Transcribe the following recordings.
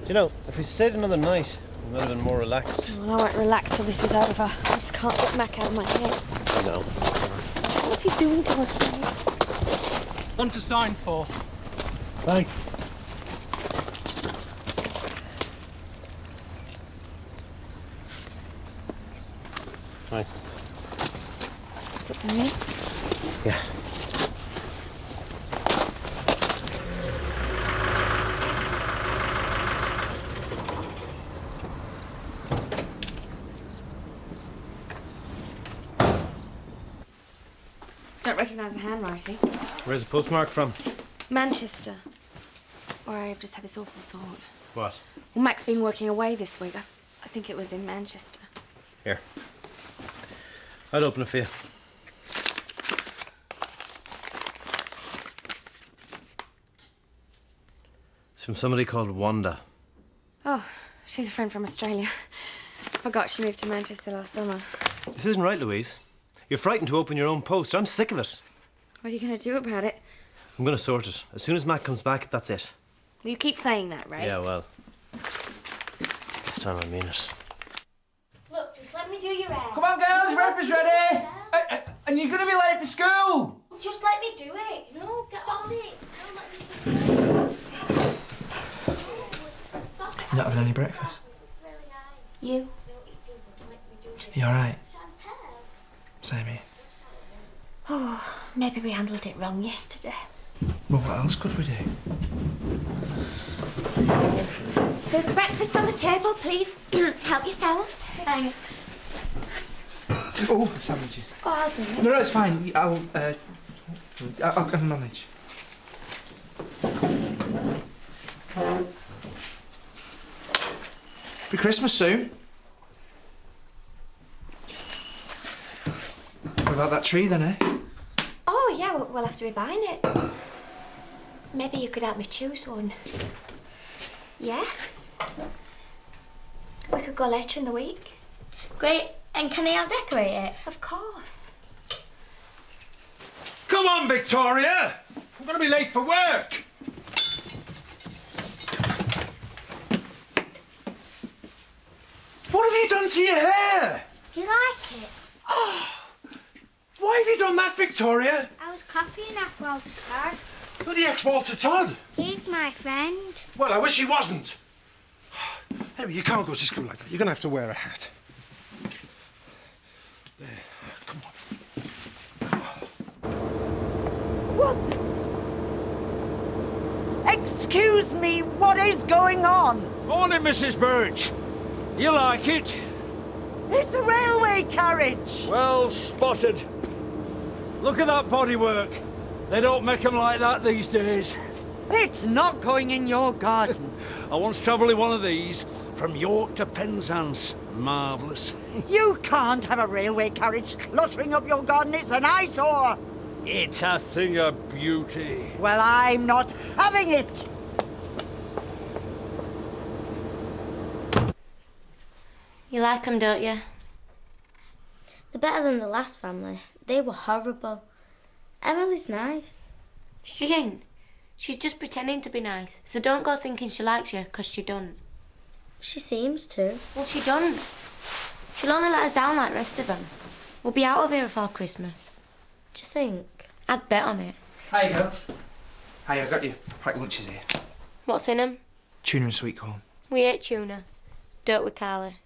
Do you know, if we stayed another night, we might have been more relaxed. Well, I won't relax till this is over. I just can't get Mac out of my head. No. What's he doing to us, mate? One to sign for. Thanks. Nice. Is it for me? Yeah. Don't recognise the handwriting. Where's the postmark from? Manchester. Or I've just had this awful thought. What? Well, Mac's been working away this week. I think it was in Manchester. Here. I'd open it for you. It's from somebody called Wanda. Oh, she's a friend from Australia. Forgot she moved to Manchester last summer. This isn't right, Louise. You're frightened to open your own post. I'm sick of it. What are you going to do about it? I'm going to sort it. As soon as Mac comes back, that's it. Well, you keep saying that, right? Yeah, well. This time I mean it. Look, just let me do your hair. Come on, girls, breakfast's ready. And you're going to be late for school. Just let me do it. No, get on it. Don't let me do it. You're not having any breakfast? You? You all right? Same here. Oh, maybe we handled it wrong yesterday. Well, what else could we do? There's breakfast on the table, please. Help yourselves. Thanks. Oh, the sandwiches. Oh, I'll do it. No, it's fine. I'll manage. Be Christmas soon. What about that tree then, eh? Oh, yeah, we'll have to be buying it. Maybe you could help me choose one. Yeah? We could go later in the week. Great. And can I help decorate it? Of course. Come on, Victoria! I'm going to be late for work. What have you done to your hair? Do you like it? Oh, why have you done that, Victoria? I was copying off Walter Todd. You're the ex-Walter Todd. He's my friend. Well, I wish he wasn't. Anyway, you can't go to school like that. You're going to have to wear a hat. There, come on. What? Excuse me, what is going on? Morning, Mrs. Birch. You like it? It's a railway carriage. Well spotted. Look at that bodywork. They don't make them like that these days. It's not going in your garden. I once travelled in one of these from York to Penzance. Marvellous. You can't have a railway carriage cluttering up your garden. It's an eyesore. It's a thing of beauty. Well, I'm not having it. You like them, don't you? They're better than the last family. They were horrible. Emily's nice. She ain't. She's just pretending to be nice. So don't go thinking she likes you, 'cause she don't. She seems to. Well, she don't. She'll only let us down like the rest of them. We'll be out of here before Christmas. Do you think? I'd bet on it. Hi, girls. Hi, I got you. Packed lunches here. What's in them? Tuna and sweet corn. We ate tuna. Don't we, Carly?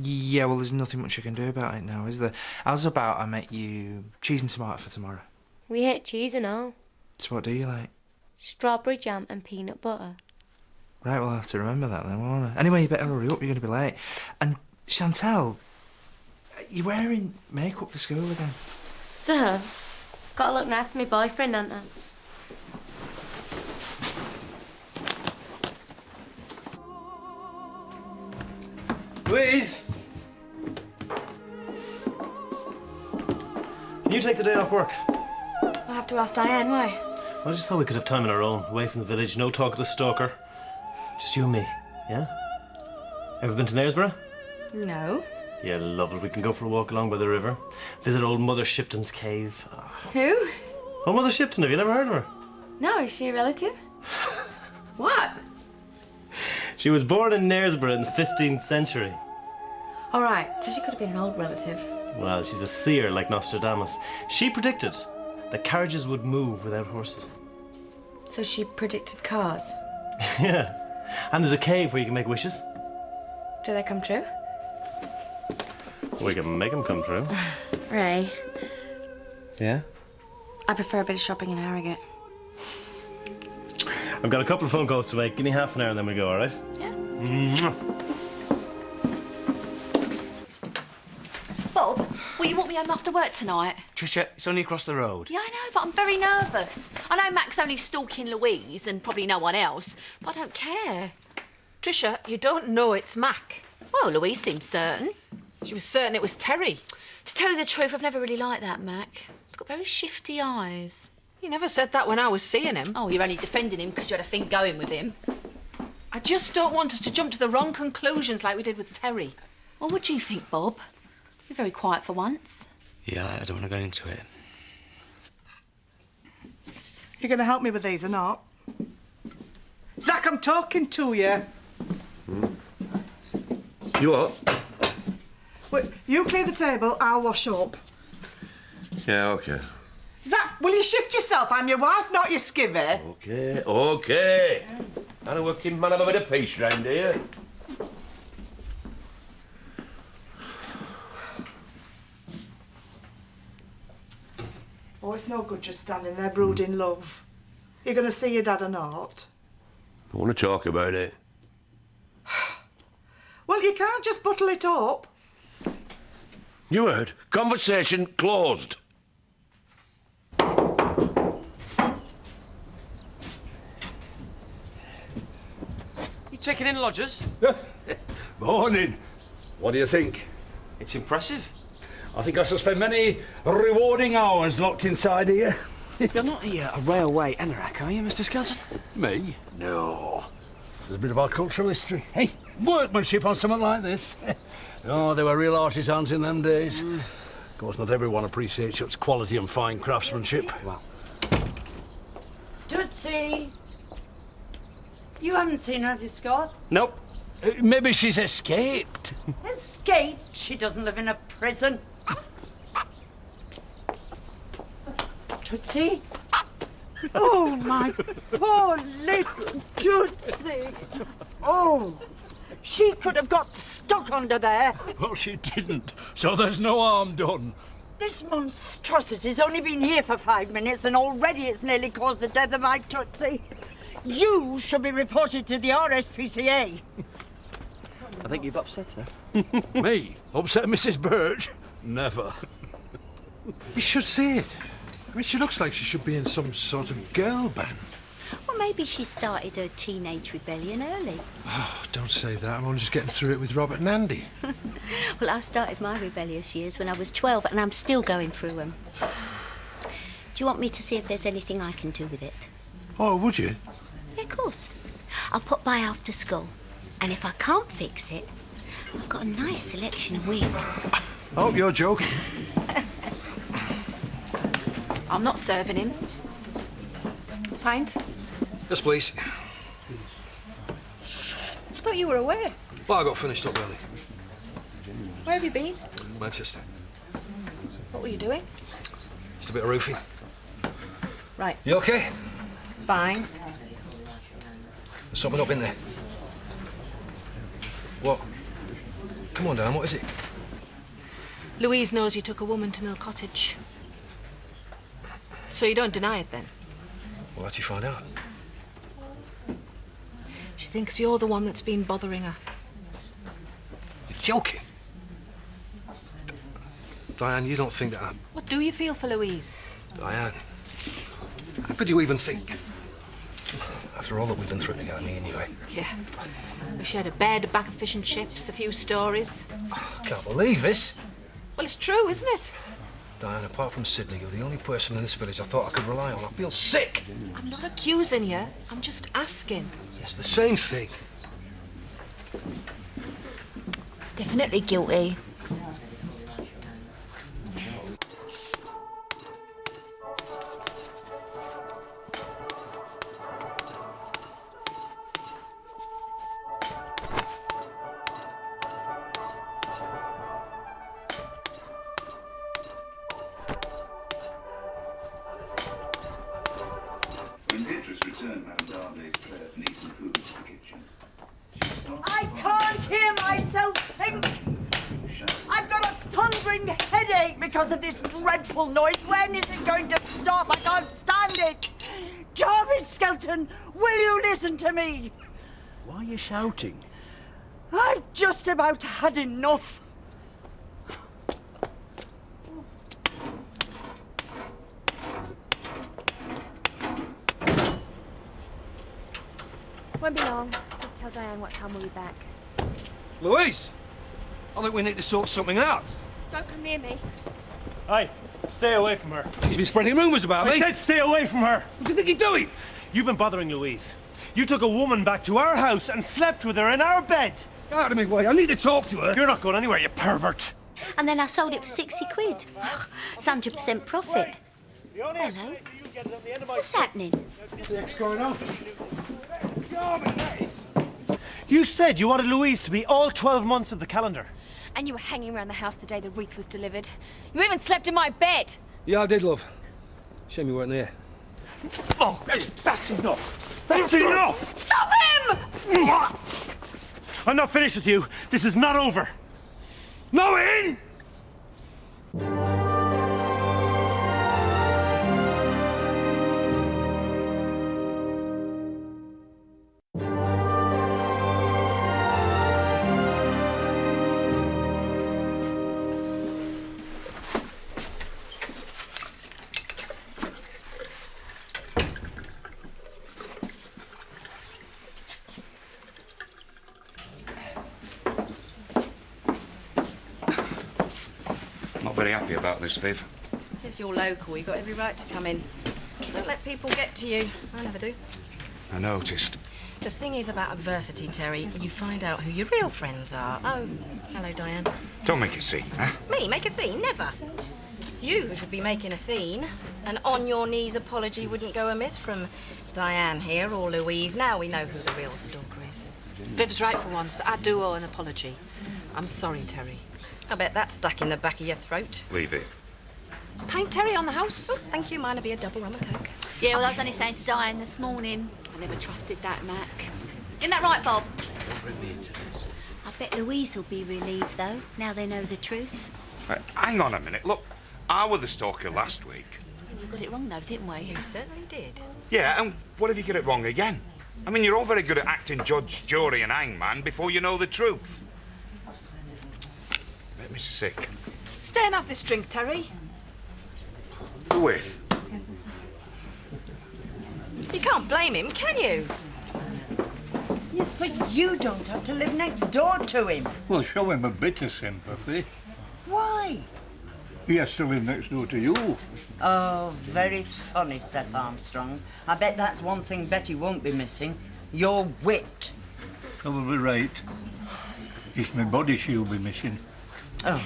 Yeah, well, there's nothing much I can do about it now, is there? How's about I make you cheese and tomato for tomorrow? We ate cheese and all. So what do you like? Strawberry jam and peanut butter. Right, well, I'll have to remember that then, won't I? Anyway, you better hurry up, you're going to be late. And Chantal, you're wearing makeup for school again. So, gotta look nice for my boyfriend, haven't I? Louise! Can you take the day off work? I'll have to ask Diane why. Well, I just thought we could have time on our own, away from the village, no talk of the stalker. Just you and me, yeah? Ever been to Knaresborough? No. Yeah, love it. We can go for a walk along by the river, visit old Mother Shipton's cave. Oh. Who? Old Mother Shipton, have you never heard of her? No, is she a relative? What? She was born in Knaresborough in the 15th century. All right, so she could have been an old relative. Well, she's a seer like Nostradamus. She predicted that carriages would move without horses. So she predicted cars. Yeah. And there's a cave where you can make wishes. Do they come true? We can make them come true. Ray, Yeah? I prefer a bit of shopping in Harrogate. I've got a couple of phone calls to make. Give me half an hour and then we go, all right? Yeah. Mwah. Bob, will you walk me home after work tonight? Tricia, it's only across the road. Yeah, I know, but I'm very nervous. I know Mac's only stalking Louise and probably no one else, but I don't care. Tricia, you don't know it's Mac. Well, Louise seems certain. She was certain it was Terry. To tell you the truth, I've never really liked that Mac. He's got very shifty eyes. You never said that when I was seeing him. Oh, you're only defending him because you had a thing going with him. I just don't want us to jump to the wrong conclusions like we did with Terry. Well, what do you think, Bob? You're very quiet for once. Yeah, I don't want to go into it. You going to help me with these or not? Zach, I'm talking to you. You what? Wait, you clear the table, I'll wash up. Yeah, OK. Zach, will you shift yourself? I'm your wife, not your skivvy. OK, OK. I'm a working man, have a bit of peace round here. Oh, it's no good just standing there brooding love. You're going to see your dad or not? I want to talk about it. Well, you can't just bottle it up. You heard? Conversation closed. You taking in lodgers? Morning. What do you think? It's impressive. I think I shall spend many rewarding hours locked inside here. You're not a railway anorak, are you, Mr. Skelton? Me? No. There's a bit of our cultural history. Hey, workmanship on something like this. Oh, they were real artisans in them days. Of course, not everyone appreciates such quality and fine craftsmanship. Well, Tootsie! You haven't seen her, have you, Scott? nope. Maybe she's escaped. Escaped? She doesn't live in a prison. Tootsie? Oh, my poor little Tootsie. Oh, she could have got stuck under there. Well, she didn't, so there's no harm done. This monstrosity's only been here for 5 minutes and already it's nearly caused the death of my Tootsie. You should be reported to the RSPCA. I think you've upset her. Me? Upset Mrs. Birch? Never. You should see it. I mean, she looks like she should be in some sort of girl band. Well, maybe she started her teenage rebellion early. Oh, don't say that. I'm only just getting through it with Robert and Andy. Well, I started my rebellious years when I was 12 and I'm still going through them. Do you want me to see if there's anything I can do with it? Oh, would you? Yeah, of course. I'll pop by after school. And if I can't fix it, I've got a nice selection of wigs. I hope you're joking. I'm not serving him. Pint? Yes, please. I thought you were away. Well, I got finished up early. Where have you been? Manchester. What were you doing? Just a bit of roofing. Right. You okay? Fine. There's something up in there. What? Come on, Dan, what is it? Louise knows you took a woman to Mill Cottage. So you don't deny it then? Well, how'd you find out? She thinks you're the one that's been bothering her. You're joking. Diane, you don't think that I'm... What do you feel for Louise? Diane, how could you even think? After all that we've been through together, me and you, eh? Yeah. We shared a bed, a bag of fish and chips, a few stories. I can't believe this. Well, it's true, isn't it? Diane, apart from Sydney, you're the only person in this village I thought I could rely on. I feel sick. I'm not accusing you. I'm just asking. It's the same thing. Definitely guilty. I can't hear myself think. I've got a thundering headache because of this dreadful noise. When is it going to stop? I can't stand it. Jarvis Skelton, will you listen to me? Why are you shouting? I've just about had enough. Won't be long. Just tell Diane what time we'll be back. Louise! I think we need to sort something out. Don't come near me. Hey, stay away from her. She's been spreading rumours about me. I said stay away from her. What do you think you're doing? You've been bothering Louise. You took a woman back to our house and slept with her in our bed. Get out of my way. I need to talk to her. You're not going anywhere, you pervert. And then I sold it for 60 quid. It's 100% profit. Hello. What's happening? What's going on? You said you wanted Louise to be all 12 months of the calendar. And you were hanging around the house the day the wreath was delivered. You even slept in my bed. Yeah, I did, love. Shame you weren't there. Oh, hey, that's enough. That's enough. Stop him! I'm not finished with you. This is not over. No, it ain't! Not very happy about this, Viv. It's your local. You've got every right to come in. Don't let people get to you. I never do. I noticed. The thing is about adversity, Terry, you find out who your real friends are. Oh, hello, Diane. Don't make a scene, huh? Me? Make a scene? Never. It's you who should be making a scene. An on-your-knees apology wouldn't go amiss from Diane here or Louise. Now we know who the real stalker is. Viv's right for once. I do owe an apology. I'm sorry, Terry. I bet that's stuck in the back of your throat. Leave it. Paint Terry on the house. Oh, thank you. Mine'll be a double rum and coke. Yeah, well, I was only saying to Diane this morning. I never trusted that Mac. Isn't that right, Bob? I bet Louise will be relieved, though, now they know the truth. Hang on a minute. Look, I was the stalker last week. We got it wrong, though, didn't we? You certainly did. Yeah, and what if you get it wrong again? I mean, you're all very good at acting judge, jury and hangman before you know the truth. Make me sick. Stay and have this drink, Terry. Who with? You can't blame him, can you? Yes, but you don't have to live next door to him. Well, show him a bit of sympathy. Why? He has to live next door to you. Oh, very funny, Seth Armstrong. I bet that's one thing Betty won't be missing. Your wit. Probably right. It's my body she'll be missing. Oh.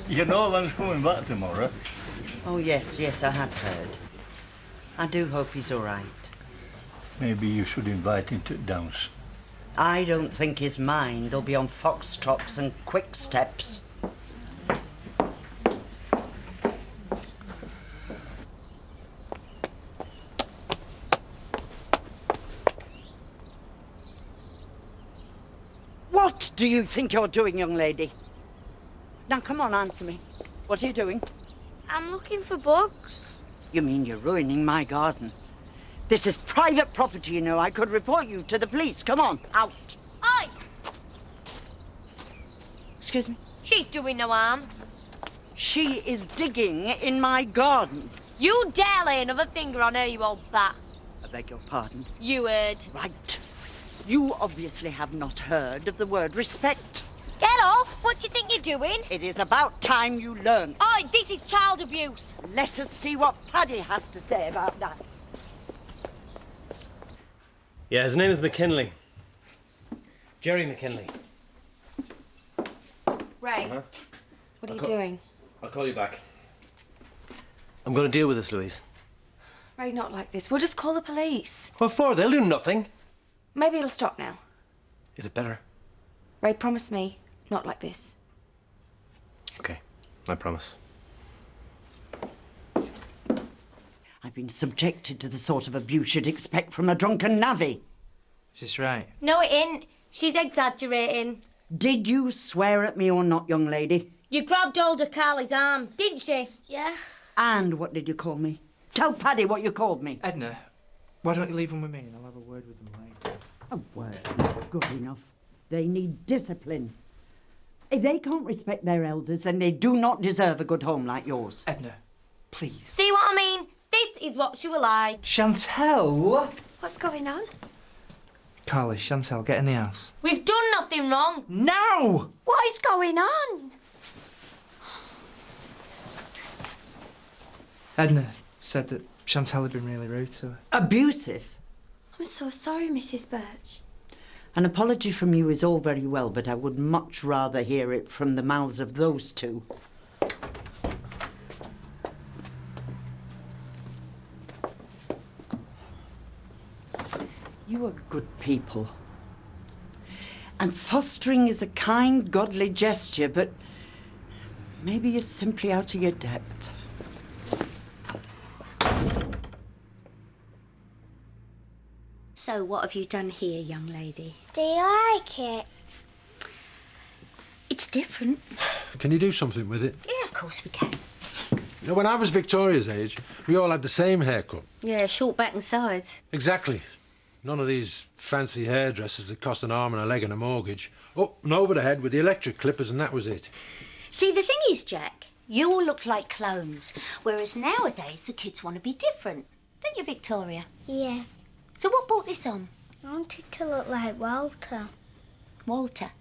You know Lan's coming back tomorrow. Oh, yes, I had heard. I do hope he's all right. Maybe you should invite him to dance. I don't think his mind will be on foxtrots and quick steps. What do you think you're doing, young lady? Now, come on, answer me. What are you doing? I'm looking for bugs. You mean you're ruining my garden? This is private property, you know. I could report you to the police. Come on, out. Oi! Excuse me? She's doing no harm. She is digging in my garden. You dare lay another finger on her, you old bat. I beg your pardon. You heard. Right. You obviously have not heard of the word respect. Get off! What do you think you're doing? It is about time you learned. Oi, this is child abuse. Let us see what Paddy has to say about that. Yeah, his name is McKinley. Jerry McKinley. Ray, what are you doing? I'll call you back. I'm going to deal with this, Louise. Ray, not like this. We'll just call the police. What for? They'll do nothing. Maybe it'll stop now. It had better. Ray, promise me, not like this. Okay, I promise. I I've been subjected to the sort of abuse you'd expect from a drunken navvy. Is this right? No, it ain't. She's exaggerating. Did you swear at me or not, young lady? You grabbed hold of Carly's arm, didn't she? Yeah. And what did you call me? Tell Paddy what you called me. Edna, why don't you leave them with me and I'll have a word with them later. A word not good enough. They need discipline. If they can't respect their elders, then they do not deserve a good home like yours. Edna, please. See what I mean? This is what she will like. Chantel! What's going on? Carly, Chantel, get in the house. We've done nothing wrong. No! What is going on? Edna said that Chantel had been really rude to her. Abusive? I'm so sorry, Mrs. Birch. An apology from you is all very well, but I would much rather hear it from the mouths of those two. You are good people. And fostering is a kind, godly gesture, but maybe you're simply out of your depth. So, what have you done here, young lady? Do you like it? It's different. Can you do something with it? Yeah, of course we can. You know, when I was Victoria's age, we all had the same haircut. Yeah, short back and sides. Exactly. None of these fancy hairdressers that cost an arm and a leg and a mortgage. Up and over the head with the electric clippers and that was it. See, the thing is, Jack, you all look like clones, whereas nowadays the kids want to be different. Don't you, Victoria? Yeah. So what brought this on? I wanted to look like Walter. Walter?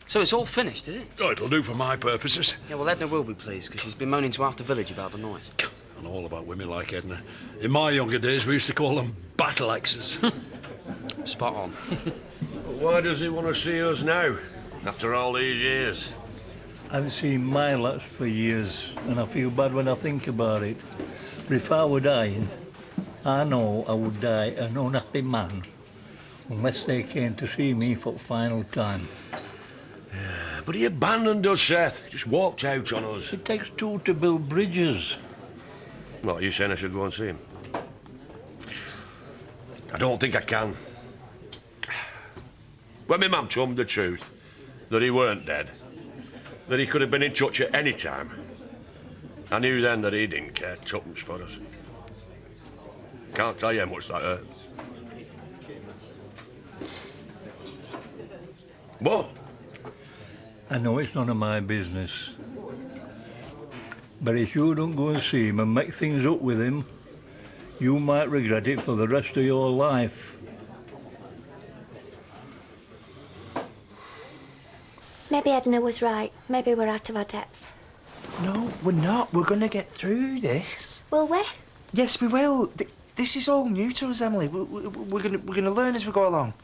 So it's all finished, is it? Oh, it'll do for my purposes. Yeah, well, Edna will be pleased, because she's been moaning to half the village about the noise. I know all about women like Edna. In my younger days, we used to call them battle axes. Spot on. Why does he want to see us now, after all these years? I've seen my lots for years, and I feel bad when I think about it. But if I were dying, I know I would die an unhappy man, unless they came to see me for the final time. Yeah, but he abandoned us, Seth. Just walked out on us. It takes two to build bridges. What, are you saying I should go and see him? I don't think I can. When my mum told me the truth, that he weren't dead, that he could have been in touch at any time, I knew then that he didn't care tuppence for us. Can't tell you how much that hurt. What? I know it's none of my business. But if you don't go and see him and make things up with him, you might regret it for the rest of your life. Maybe Edna was right. Maybe we're out of our depth. No, we're not. We're going to get through this. Will we? Yes, we will. This is all new to us, Emily. We're going to learn as we go along.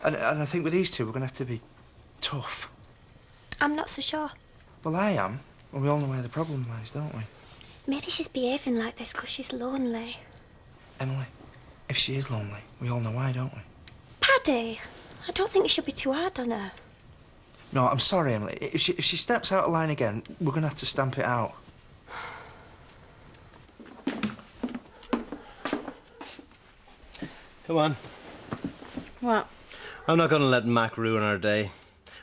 And I think with these two, we're going to have to be tough. I'm not so sure. Well, I am. Well, we all know where the problem lies, don't we? Maybe she's behaving like this because she's lonely. Emily, if she is lonely, we all know why, don't we? Paddy, I don't think you should be too hard on her. No, I'm sorry, Emily. If she steps out of line again, we're going to have to stamp it out. Come on. What? I'm not going to let Mac ruin our day.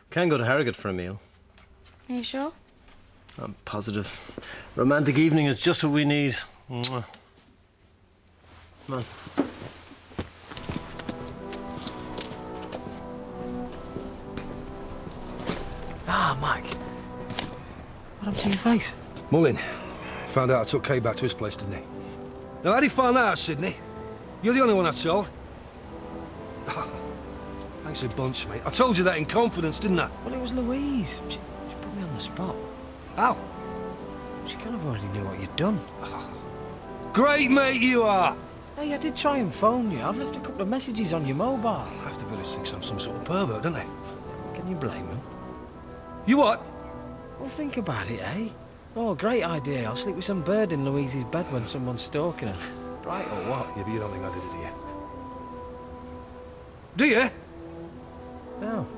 We can go to Harrogate for a meal. Are you sure? I'm positive. Romantic evening is just what we need. Mwah. Come on. Ah, Mike. What happened to your face? Mullin found out I took Kay back to his place, didn't he? Now, how did he find that out, Sydney? You're the only one I told. Oh, thanks a bunch, mate. I told you that in confidence, didn't I? Well, it was Louise. She put me on the spot. How? She kind of already knew what you'd done. Great mate you are! Hey, I did try and phone you. I've left a couple of messages on your mobile. Half the village thinks I'm some sort of pervert, don't they? Can you blame them? You what? Well, think about it, eh? Oh, great idea. I'll sleep with some bird in Louise's bed when someone's stalking her. Right or what? Yeah, but you don't think I did it, do you? Do you?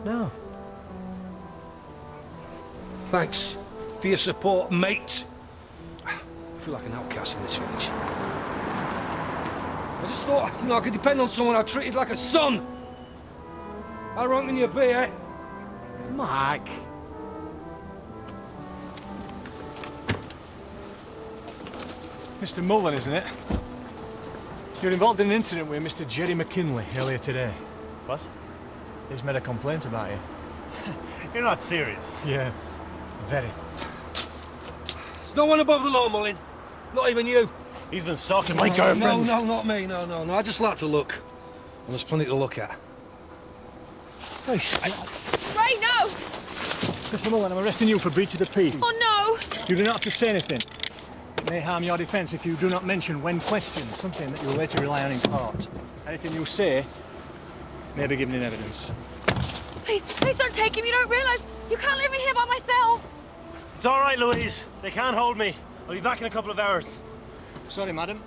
No. Thanks for your support, mate. feel like an outcast in this village. I just thought, I could depend on someone I treated like a son. How wrong can you be, eh? Mark. Mr. Mullen, isn't it? You're involved in an incident with Mr. Jerry McKinley earlier today. What? He's made a complaint about you. You're not serious. Yeah, very. There's no one above the law, Mullin. Not even you. He's been stalking my girlfriend. No, not me. No. I just like to look. And there's plenty to look at. Hey, Ray, no! Mr. Mullen, I'm arresting you for breach of the peace. Oh, no! You do not have to say anything. It may harm your defence if you do not mention when questioned something that you will later rely on in court. Anything you say may be given in evidence. Please don't take him. You don't realise. You can't leave me here by myself. It's all right, Louise. They can't hold me. I'll be back in a couple of hours. Sorry, madam.